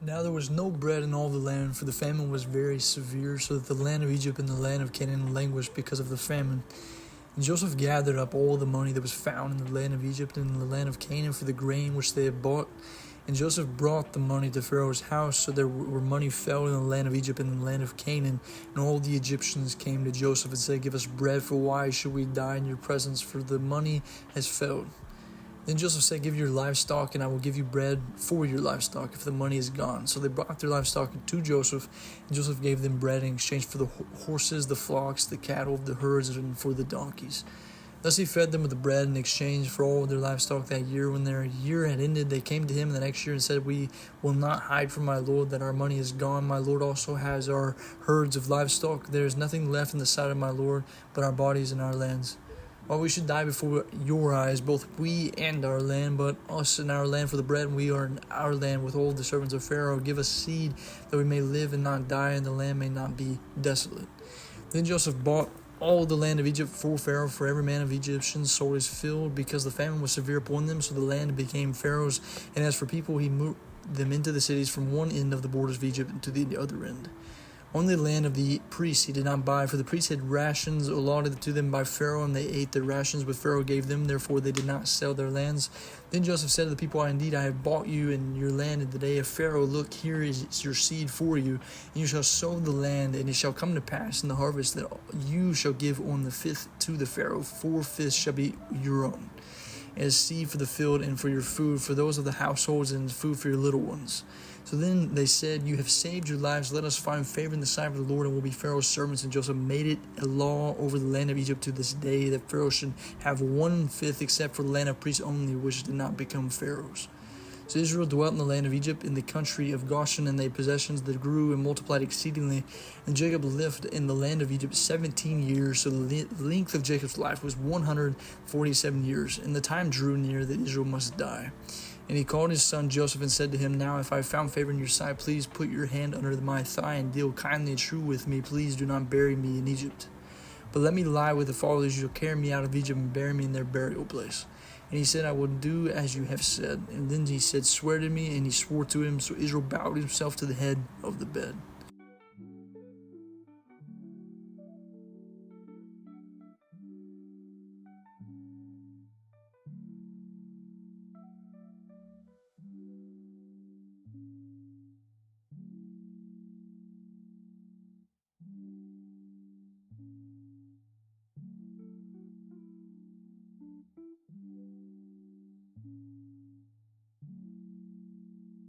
Now there was no bread in all the land, for the famine was very severe, so that the land of Egypt and the land of Canaan languished because of the famine. And Joseph gathered up all the money that was found in the land of Egypt and in the land of Canaan for the grain which they had bought. And Joseph brought the money to Pharaoh's house, so there were money fell in the land of Egypt and in the land of Canaan. And all the Egyptians came to Joseph and said, "Give us bread, for why should we die in your presence? For the money has failed." Then Joseph said, "Give your livestock, and I will give you bread for your livestock if the money is gone." So they brought their livestock to Joseph, and Joseph gave them bread in exchange for the horses, the flocks, the cattle, the herds, and for the donkeys. Thus he fed them with the bread in exchange for all their livestock that year. When their year had ended, they came to him the next year and said, "We will not hide from my lord that our money is gone. My lord also has our herds of livestock. There is nothing left in the sight of my lord but our bodies and our lands. While we should die before your eyes, both we and our land, but us and our land for the bread, and we are in our land with all the servants of Pharaoh. Give us seed that we may live and not die, and the land may not be desolate." Then Joseph bought all the land of Egypt for Pharaoh, for every man of Egyptians sold his field, because the famine was severe upon them, so the land became Pharaoh's. And as for people, he moved them into the cities from one end of the borders of Egypt to the other end. Only the land of the priests he did not buy, for the priests had rations allotted to them by Pharaoh, and they ate the rations which Pharaoh gave them. Therefore they did not sell their lands. Then Joseph said to the people, "Indeed, I have bought you and your land in the day of Pharaoh. Look, here is your seed for you, and you shall sow the land, and it shall come to pass in the harvest that you shall give on the fifth to the Pharaoh. 4/5 shall be your own, as seed for the field and for your food, for those of the households, and food for your little ones." So then they said, "You have saved your lives. Let us find favor in the sight of the Lord, and we'll be Pharaoh's servants." And Joseph made it a law over the land of Egypt to this day that Pharaoh should have 1/5, except for the land of priests only, which did not become Pharaoh's. So Israel dwelt in the land of Egypt, in the country of Goshen, and they possessions that grew and multiplied exceedingly. And Jacob lived in the land of Egypt 17 years. So the length of Jacob's life was 147 years. And the time drew near that Israel must die. And he called his son Joseph and said to him, "Now if I have found favor in your sight, please put your hand under my thigh and deal kindly and true with me. Please do not bury me in Egypt, but let me lie with the fathers. You shall carry me out of Egypt and bury me in their burial place." And he said, "I will do as you have said." And then he said, "Swear to me." And he swore to him. So Israel bowed himself to the head of the bed.